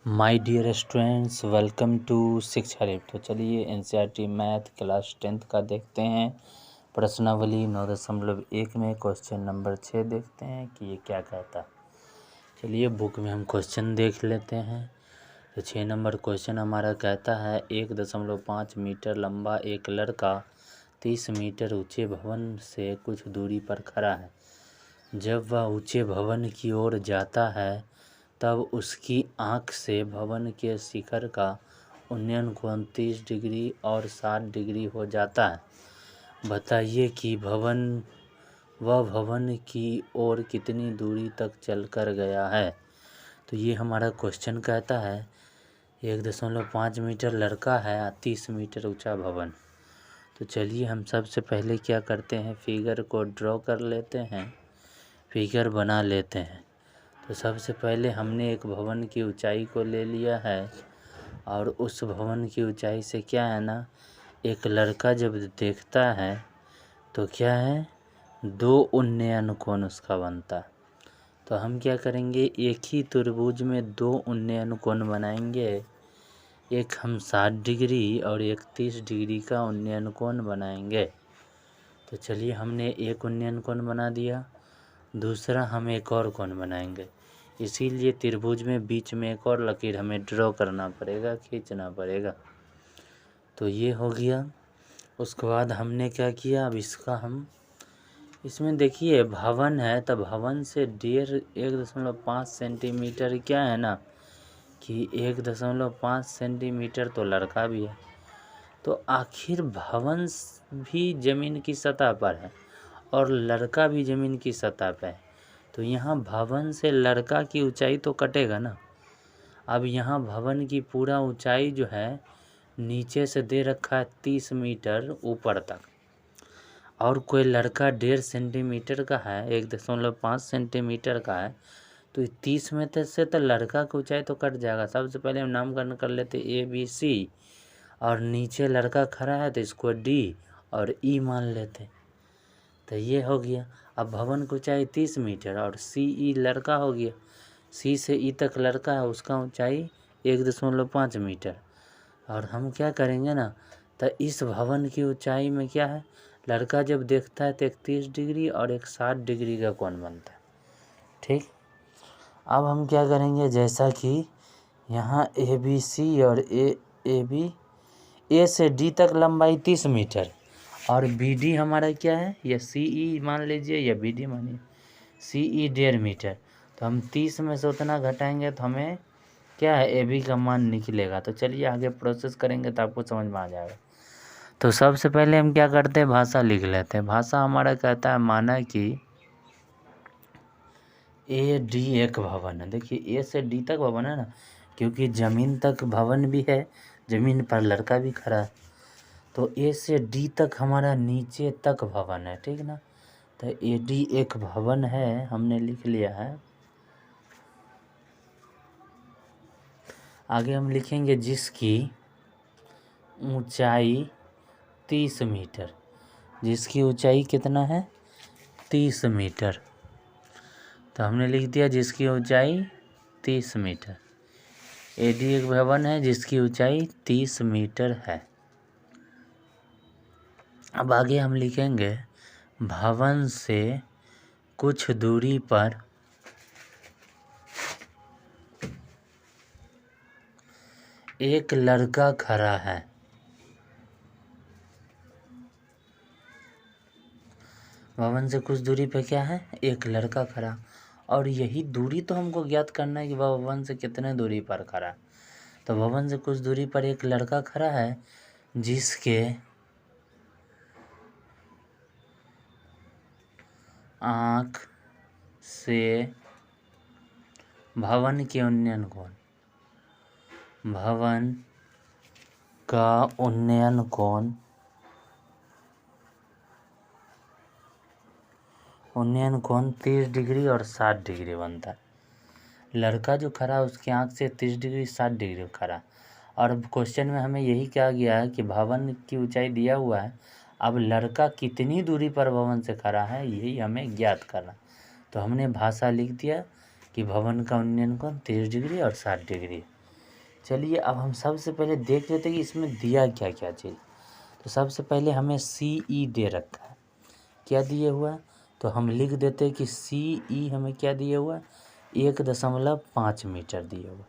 My dear students, welcome to Shiksha lab. तो चलिए NCERT math class 10th का देखते हैं। प्रश्नावली 9.1 में क्वेश्चन नंबर 6 देखते हैं कि ये क्या कहता है। चलिए बुक में हम क्वेश्चन देख लेते हैं। तो 6 नंबर क्वेश्चन हमारा कहता है 1.5 मीटर लंबा एक लड़का 30 मीटर ऊंचे भवन से कुछ दूरी पर खड़ा है। जब वह ऊंचे भवन की ओर जाता है तब उसकी आँख से भवन के शिखर का उन्नयन कोण 30 डिग्री और 60 डिग्री हो जाता है। बताइए कि वह भवन की ओर कितनी दूरी तक चलकर गया है। तो ये हमारा क्वेश्चन कहता है 1.5 मीटर लड़का है 30 मीटर ऊंचा भवन। तो चलिए हम सबसे पहले क्या करते हैं, फिगर को ड्रॉ कर लेते हैं, फिगर बना लेते हैं। तो सबसे पहले हमने एक भवन की ऊंचाई को ले लिया है और उस भवन की ऊंचाई से क्या है ना, एक लड़का जब देखता है तो क्या है, 2 उन्नयन कोण उसका बनता। तो हम क्या करेंगे, एक ही त्रिभुज में 2 उन्नयन कोण बनाएंगे। एक हम 60 डिग्री और एक 30 डिग्री का उन्नयन कोण बनाएंगे। तो चलिए हमने एक उन्नयन कोण बना दिया, दूसरा हम एक और कोण बनाएंगे। इसीलिए त्रिभुज में बीच में एक और लकीर हमें ड्रॉ करना पड़ेगा, खींचना पड़ेगा। तो ये हो गया। उसके बाद हमने क्या किया, अब इसमें देखिए भवन है तो भवन से 1.5 सेंटीमीटर क्या है ना, कि 1.5 सेंटीमीटर तो लड़का भी है। तो आखिर भवन भी ज़मीन की सतह पर है और लड़का भी ज़मीन की सतह पर है। तो यहाँ भवन से लड़का की ऊंचाई तो कटेगा ना। अब यहाँ भवन की पूरा ऊंचाई जो है नीचे से दे रखा है 30 मीटर ऊपर तक, और कोई लड़का 1.5 सेंटीमीटर का है, 1.5 सेंटीमीटर का है, तो 30 में से तो लड़का की ऊंचाई तो कट जाएगा। सबसे पहले हम नामकरण कर लेते ABC, और नीचे लड़का खड़ा है तो इसको D और E मान लेते। तो ये हो गया। अब भवन की ऊंचाई 30 मीटर और CE लड़का हो गया, C से E तक लड़का है, उसका ऊंचाई 1.5 मीटर। और हम क्या करेंगे ना, तो इस भवन की ऊंचाई में क्या है, लड़का जब देखता है तो एक 30 डिग्री और एक 60 डिग्री का कोण बनता है। ठीक, अब हम क्या करेंगे, जैसा कि यहाँ ABC और AB, A से D तक लंबाई 30 मीटर और BD हमारा क्या है, या CE मान लीजिए या BD मानिए, CE 1.5 मीटर। तो हम 30 में से उतना घटाएंगे तो हमें क्या है, AB का मान निकलेगा। तो चलिए आगे प्रोसेस करेंगे तो आपको समझ में आ जाएगा। तो सबसे पहले हम क्या करते हैं, भाषा लिख लेते हैं। भाषा हमारा कहता है, माना कि AD एक भवन है। देखिए A से D तक भवन है ना, क्योंकि ज़मीन तक भवन भी है, ज़मीन पर लड़का भी खड़ा है। तो A से D तक हमारा नीचे तक भवन है, ठीक ना। तो AD एक भवन है, हमने लिख लिया है। आगे हम लिखेंगे जिसकी ऊंचाई 30 मीटर, जिसकी ऊंचाई कितना है, 30 मीटर। तो हमने लिख दिया जिसकी ऊंचाई 30 मीटर। AD एक भवन है जिसकी ऊंचाई 30 मीटर है। अब आगे हम लिखेंगे भवन से कुछ दूरी पर एक लड़का खड़ा है। भवन से कुछ दूरी पर क्या है, एक लड़का खड़ा, और यही दूरी तो हमको ज्ञात करना है कि वह भवन से कितने दूरी पर खड़ा। तो भवन से कुछ दूरी पर एक लड़का खड़ा है जिसके आँख से भवन के उन्नयन कोण, भवन का उन्नयन कोण 30 डिग्री और 60 डिग्री बनता है। लड़का जो खड़ा है उसकी आँख से 30 डिग्री 60 डिग्री खड़ा। और अब क्वेश्चन में हमें यही कहा गया है कि भवन की ऊंचाई दिया हुआ है, अब लड़का कितनी दूरी पर भवन से खड़ा है यही हमें ज्ञात करना। तो हमने भाषा लिख दिया कि भवन का उन्नयन कोण 30 डिग्री और 60 डिग्री। चलिए अब हम सबसे पहले देख लेते हैं कि इसमें दिया क्या क्या चीज़। तो सबसे पहले हमें CE दे रखा है, क्या दिए हुआ है, तो हम लिख देते हैं कि CE हमें क्या दिया हुआ है, 1.5 मीटर दिया हुआ,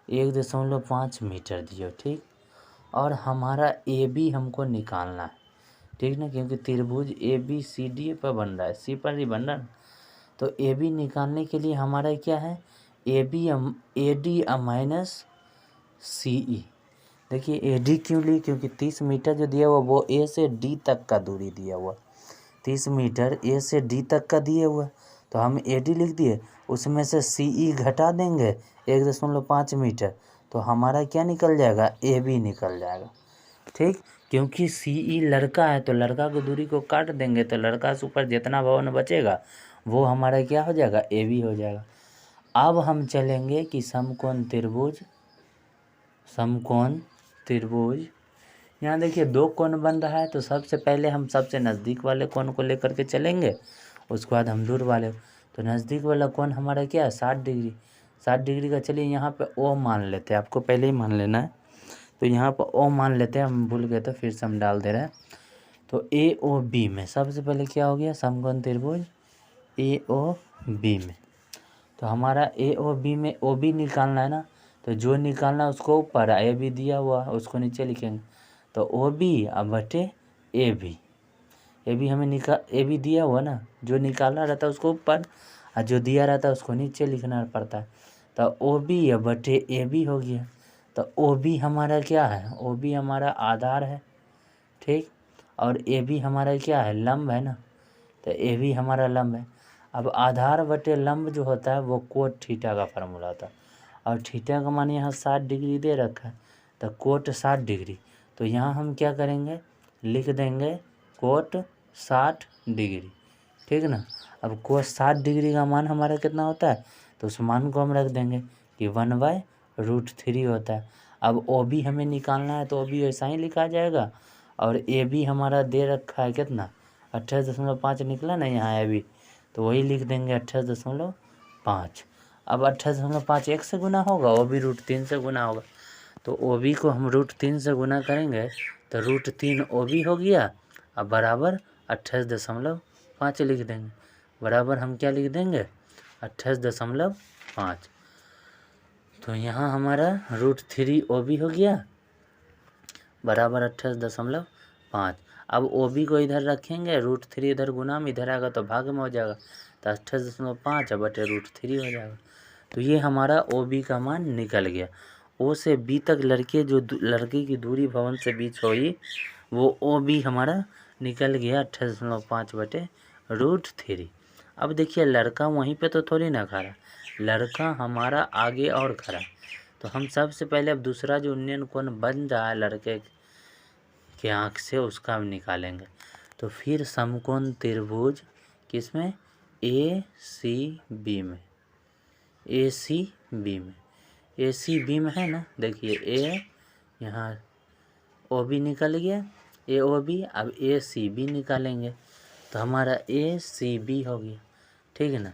1.5 मीटर दिया, ठीक। और हमारा AB हमको निकालना है, ठीक ना, क्योंकि त्रिभुज ABCD पर बन रहा है, C पर नहीं बन रहा ना। तो AB निकालने के लिए हमारा क्या है, AD माइनस CE। देखिए AD क्यों ली, क्योंकि 30 मीटर जो दिया हुआ वो A से D तक का दूरी दिया हुआ, 30 मीटर A से D तक का दिया हुआ, तो हम AD लिख दिए, उसमें से CE घटा देंगे 1.5 मीटर, तो हमारा क्या निकल जाएगा, AB निकल जाएगा, ठीक। क्योंकि CE लड़का है तो लड़का की दूरी को काट देंगे, तो लड़का से ऊपर जितना भवन बचेगा वो हमारा क्या हो जाएगा, AB हो जाएगा। अब हम चलेंगे कि समकोण त्रिभुज, यहाँ देखिए 2 कोण बन रहा है, तो सबसे पहले हम सबसे नज़दीक वाले कोण को लेकर के चलेंगे, उसके बाद हम दूर वाले। तो नज़दीक वाला कोण हमारा क्या है, 60 डिग्री, 60 डिग्री का। चलिए यहाँ पे O मान लेते हैं, आपको पहले ही मान लेना है। तो यहाँ पर O मान लेते हैं, हम भूल गए तो फिर से हम डाल दे रहे हैं। तो AOB में सबसे पहले क्या हो गया, समकोण त्रिभुज AOB में। तो हमारा AOB में OB निकालना है ना, तो जो निकालना है उसको ऊपर, AB दिया हुआ है उसको नीचे लिखेंगे। तो OB अब बटे AB, AB हमें AB दिया हुआ ना, जो निकालना रहता है उसको ऊपर और जो दिया रहता है उसको नीचे लिखना पड़ता है। तो OB अब बटे AB हो गया। तो OB हमारा क्या है, OB हमारा आधार है, ठीक। और AB हमारा क्या है, लंब है ना, तो AB हमारा लंब है। अब आधार बटे लंब जो होता है वो कोट थीटा का फार्मूला होता है, और थीटा का मान यहाँ 60 डिग्री दे रखा है, तो कोट 60 डिग्री। तो यहाँ हम क्या करेंगे, लिख देंगे कोट 60 डिग्री, ठीक ना। अब कोट 60 डिग्री का मान हमारा कितना होता है, तो उस मान को हम रख देंगे कि 1/√3 होता है। अब OB हमें निकालना है, तो OB ऐसा ही लिखा जाएगा। और AB हमारा दे रखा है कितना, 28.5 निकला ना यहाँ AB, तो वही लिख देंगे 28.5। अब 28.5 1 से गुना होगा, OB √3 से गुना होगा, तो OB को हम √3 से गुना करेंगे तो √3 OB हो गया, अब बराबर 28.5 लिख देंगे, बराबर हम क्या लिख देंगे, 28.5। तो यहाँ हमारा √3 OB हो गया बराबर 28.5। अब OB को इधर रखेंगे, √3 इधर गुना में इधर आएगा तो भाग में हो जाएगा, तो 28.5 बटे √3 हो जाएगा। तो ये हमारा OB का मान निकल गया। O से B तक लड़के की दूरी भवन से बीच हुई वो OB हमारा निकल गया 28.5 बटे √3। अब देखिए लड़का वहीं पे तो थोड़ी ना खड़ा, लड़का हमारा आगे और खड़ा। तो हम सबसे पहले अब दूसरा जो उन्नयन कोण बन रहा है लड़के के आँख से उसका हम निकालेंगे। तो फिर समकोण त्रिभुज किसमें, ACB में, ACB में, ACB में है ना। देखिए A यहाँ OB निकल गया, AOB। अब ACB निकालेंगे तो हमारा ACB हो गया, ठीक है ना।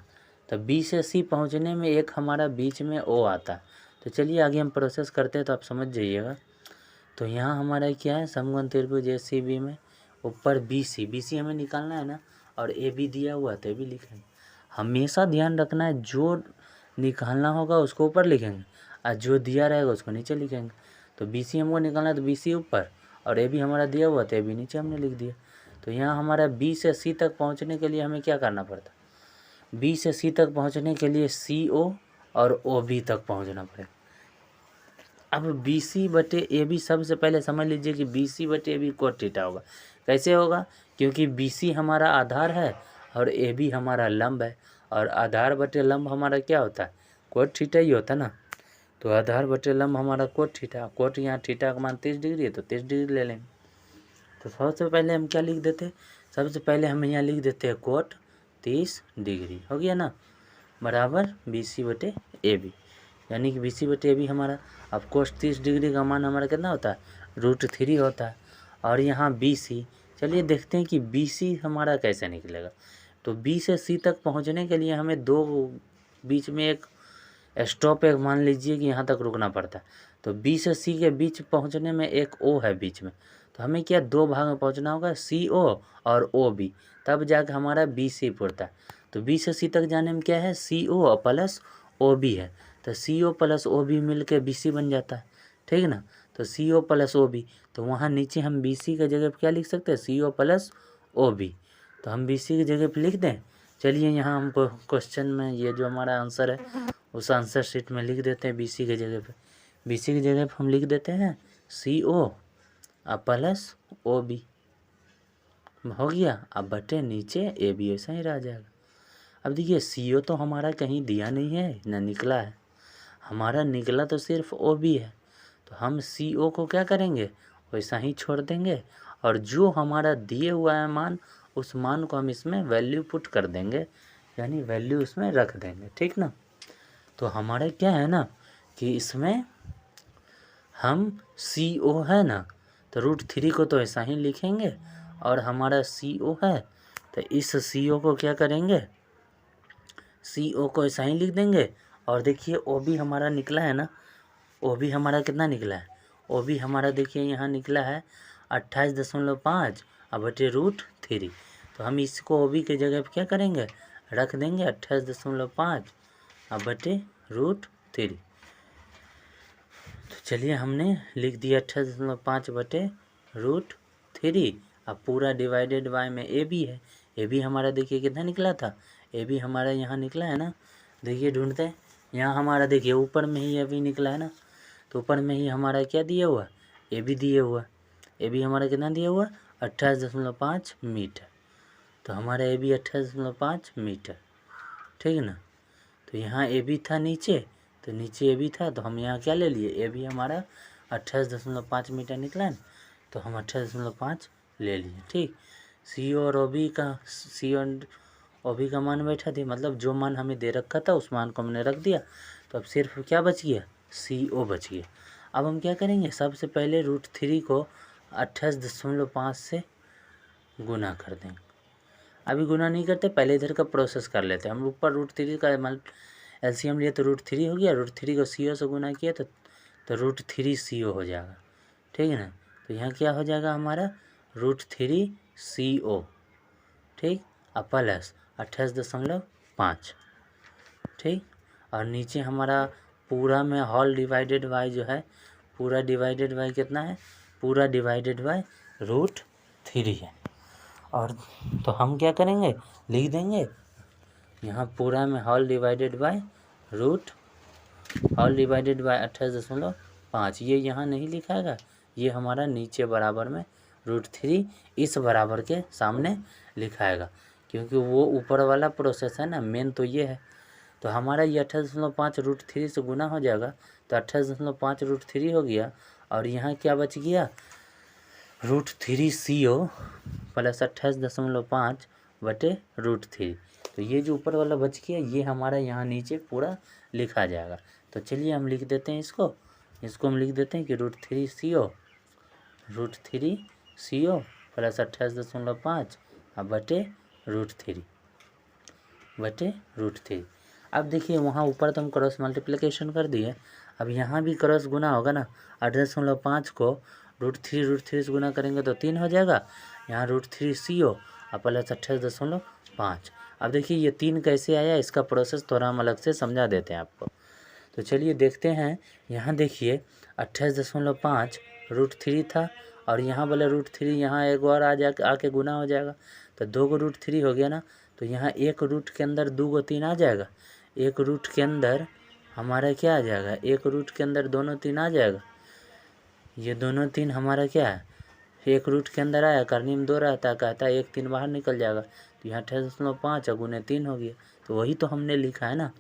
तो B से C पहुँचने में एक हमारा बीच में O आता है। तो चलिए आगे हम प्रोसेस करते हैं तो आप समझ जाइएगा। तो यहाँ हमारा क्या है, समकोण त्रिभुज ACB में ऊपर BC हमें निकालना है ना, और AB दिया हुआ तो AB लिखेंगे। हमेशा ध्यान रखना है जो निकालना होगा उसको ऊपर लिखेंगे और जो दिया रहेगा उसको नीचे लिखेंगे। तो BC हमको निकालना है तो BC ऊपर, और AB हमारा दिया हुआ तो AB नीचे हमने लिख दिया। तो यहाँ हमारा B से C तक पहुँचने के लिए हमें क्या करना पड़ता है, B से C तक पहुँचने के लिए CO और OB तक पहुँचना पड़ेगा। अब BC बटे AB सबसे पहले समझ लीजिए कि BC बटे AB कोट थीटा होगा। कैसे होगा, क्योंकि BC हमारा आधार है और AB हमारा लंब है, और आधार बटे लंब हमारा क्या होता है, कोट थीटा ही होता है ना। तो आधार बटे लंब हमारा कोट थीटा, कोट यहाँ थीटा का मान 30 डिग्री है तो 30 डिग्री ले लेंगे। तो सबसे पहले हम क्या लिख देते, सबसे पहले हम यहाँ लिख देते हैं कोट 30 डिग्री हो गया ना, बराबर BC बटे AB, यानी कि BC बटे AB हमारा। अब कोस 30 डिग्री का मान हमारा कितना होता है, √3 होता है। और यहाँ BC, चलिए देखते हैं कि BC हमारा कैसे निकलेगा। तो B से C तक पहुँचने के लिए हमें दो बीच में एक स्टॉप एक मान लीजिए कि यहाँ तक रुकना पड़ता है, तो बी से सी के बीच पहुँचने में एक ओ है बीच में, तो हमें क्या 2 भाग में पहुँचना होगा, सी ओ और ओ बी, तब जाकर हमारा बी सी पड़ता है। तो बी से सी तक जाने में क्या है, सी ओ प्लस ओ बी है, तो सी ओ प्लस ओ बी मिल के बी सी बन जाता है, ठीक है ना। तो सी ओ प्लस ओ बी, तो वहाँ नीचे हम बी सी की जगह पर क्या लिख सकते हैं, सी ओ प्लस ओ बी, तो हम बी सी की जगह पर लिख दें। चलिए यहाँ हम क्वेश्चन में ये जो हमारा आंसर है उस आंसर शीट में लिख देते हैं बी सी की जगह पे। बी सी की जगह पे हम लिख देते हैं सी ओ प्लस ओ बी, हो गया। अब बटे नीचे ए बी ऐसा ही रह जाएगा। अब देखिए सी ओ तो हमारा कहीं दिया नहीं है ना निकला है, हमारा निकला तो सिर्फ ओ बी है, तो हम सी ओ को क्या करेंगे, वैसा ही छोड़ देंगे, और जो हमारा दिए हुआ है मान, उस मान को हम इसमें वैल्यू पुट कर देंगे, यानी वैल्यू उसमें रख देंगे, ठीक ना। तो हमारा क्या है ना कि इसमें हम सी ओ है ना, तो √3 को तो ऐसा ही लिखेंगे, और हमारा सी ओ है तो इस सी ओ को क्या करेंगे, सी ओ को ऐसा ही लिख देंगे। और देखिए ओ भी हमारा निकला है ना, ओ भी हमारा कितना निकला है, ओ भी हमारा देखिए यहाँ निकला है 28.5 अब बटे √3, तो हम इसको ओ बी के जगह पर क्या करेंगे, रख देंगे 28.5 अब बटे √3। तो चलिए हमने लिख दिया 28.5 बटे √3। अब पूरा डिवाइडेड बाय में ए बी है, ए बी हमारा देखिए कितना निकला था, ए बी हमारा यहाँ निकला है ना, देखिए ढूंढते हैं, यहाँ हमारा देखिए ऊपर में ही ए बी निकला है ना, तो ऊपर में ही हमारा क्या दिया हुआ, ए बी दिया हुआ, ए बी हमारा कितना दिया हुआ 28.5 मीटर, तो हमारा ए बी 28.5 मीटर, ठीक है ना। तो यहाँ ए बी था नीचे, तो नीचे ए बी था, तो हम यहाँ क्या ले लिए, ए बी हमारा 28.5 मीटर निकला है, तो हम 28.5 ले लिए, ठीक। सी और ओ बी का, सी और ओ बी का मान बैठा थी, मतलब जो मान हमें दे रखा था उस मान को हमने रख दिया, तो अब सिर्फ क्या बच गया, सी ओ बच गया। अब हम क्या करेंगे, सबसे पहले √3 को 28.5 से गुना कर देंगे। अभी गुना नहीं करते, पहले इधर का प्रोसेस कर लेते हैं। हम ऊपर √3 का एलसीएम लिए तो √3 हो गया, √3 को सी ओ से गुना किया तो √3 सी ओ हो जाएगा, ठीक है ना। तो यहाँ क्या हो जाएगा हमारा √3 सी ओ, ठीक, अब प्लस 28.5, ठीक, और नीचे हमारा पूरा में होल डिवाइडेड बाय जो है, पूरा डिवाइडेड बाय कितना है, पूरा डिवाइडेड बाय √3 है। और तो हम क्या करेंगे, लिख देंगे यहाँ पूरा में होल डिवाइडेड बाय 28.5, ये यहाँ नहीं लिखाएगा, ये हमारा नीचे बराबर में √3 इस बराबर के सामने लिखाएगा, क्योंकि वो ऊपर वाला प्रोसेस है ना, मेन तो ये है। तो हमारा ये 28.5 √3 से गुना हो जाएगा, तो 28.5 √3 हो गया, और यहाँ क्या बच गया √3 सी ओ प्लस 28.5 बटे √3। तो ये जो ऊपर वाला बच गया ये हमारा यहाँ नीचे पूरा लिखा जाएगा। तो चलिए हम लिख देते हैं इसको हम लिख देते हैं कि √3 सी ओ प्लस 28.5 बटे √3। अब देखिए वहाँ ऊपर तो हम क्रॉस मल्टीप्लिकेशन कर दिए, अब यहाँ भी क्रॉस गुना होगा ना, 8.5 को √3 से गुना करेंगे तो 3 हो जाएगा, यहाँ √3 सी ओ प्लस 28.5। अब देखिए ये 3 कैसे आया, इसका प्रोसेस थोड़ा हम अलग से समझा देते हैं आपको। तो चलिए देखते हैं, यहाँ देखिए 28.5 √3 था, और यहाँ वाला √3 यहाँ एक और आके गुना हो जाएगा, तो 2 को √3 हो गया ना, तो यहाँ एक रूट के अंदर 2 को 3 आ जाएगा, एक रूट के अंदर हमारा क्या आ जाएगा, एक रूट के अंदर दोनों 3 आ जाएगा, ये दोनों 3 हमारा क्या है, एक रूट के अंदर आया, करनी में 2 रहता है, कहता है 1 3 बाहर निकल जाएगा, तो यहाँ 28.5 गुने 3 हो गया, तो वही तो हमने लिखा है ना।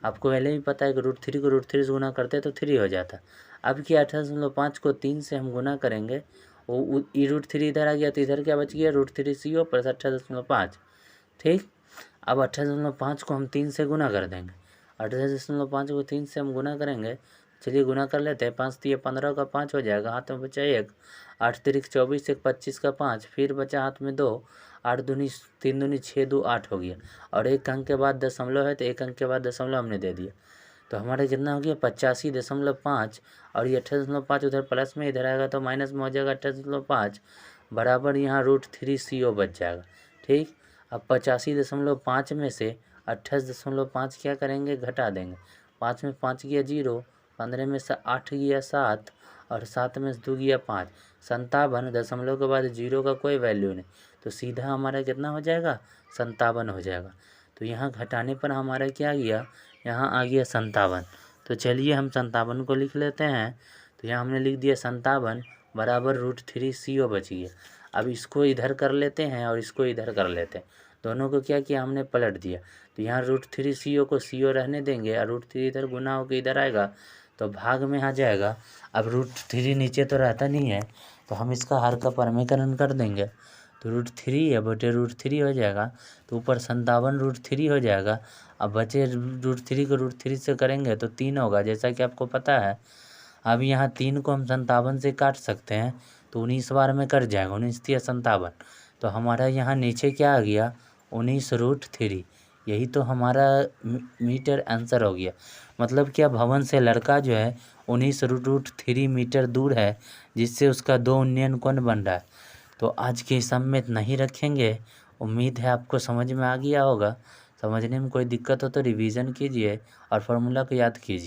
आपको पहले भी पता है कि √3 को √3 से गुना करते तो 3 हो जाता। अब क्या 28.5 को 3 से हम गुना करेंगे, वो √3 इधर आ गया, तो इधर क्या बच गया √3 सी ओ प्लस 28.5, ठीक। अब 28.5 को हम 3 से गुना कर देंगे, 28.5 को 3 से हम गुना करेंगे, चलिए गुना कर लेते हैं, 5 3 15 का 5 हो जाएगा, हाथ में बचा 1, 8 3 24 1 25 का 5, फिर बचा हाथ में 2, 8 दूनी 3 दूनी 6 2 8 हो गया, और एक अंक के बाद दशमलव है तो एक अंक के बाद दशमलव हमने दे दिया, तो हमारा कितना हो गया 85.5 और ये 28.5 उधर प्लस में इधर आएगा तो माइनस में हो जाएगा 28.5 बराबर यहाँ √3CO बच जाएगा। ठीक, अब 85.5 में से 28.5 क्या करेंगे घटा देंगे। 5 में 5 गया 0, 15 में से 8 गया 7 और 7 में से 2 गया 5। 57 दशमलव के बाद 0 का कोई वैल्यू नहीं तो सीधा हमारा कितना हो जाएगा 57 हो जाएगा। तो यहाँ घटाने पर हमारा क्या गया, यहाँ आ गया 57। तो चलिए हम 57 को लिख लेते हैं। तो यहाँ हमने लिख दिया 57 बराबर √3CO बच गया। अब इसको इधर कर लेते हैं और इसको इधर कर लेते हैं, दोनों को क्या किया हमने पलट दिया। तो यहाँ √3CO को CO रहने देंगे और √3 इधर गुना होकर इधर आएगा तो भाग में आ जाएगा। अब √3 नीचे तो रहता नहीं है तो हम इसका हर का परमीकरण कर देंगे तो √3 है बटे √3 हो जाएगा। तो ऊपर 57 √3 हो जाएगा। अब बचे √3 को √3 से करेंगे तो 3 होगा जैसा कि आपको पता है। अब यहाँ 3 को हम 57 से काट सकते हैं तो 19 बार में कट जाएगा, 19 या 57। तो हमारा यहाँ नीचे क्या आ गया 19√3। यही तो हमारा मीटर आंसर हो गया। मतलब क्या भवन से लड़का जो है 19√3 मीटर दूर है जिससे उसका 2 उन्नयन कोण बन रहा है। तो आज के सम में इतना ही रखेंगे। उम्मीद है आपको समझ में आ गया होगा। समझने में कोई दिक्कत हो तो रिवीजन कीजिए और फॉर्मूला को याद कीजिए।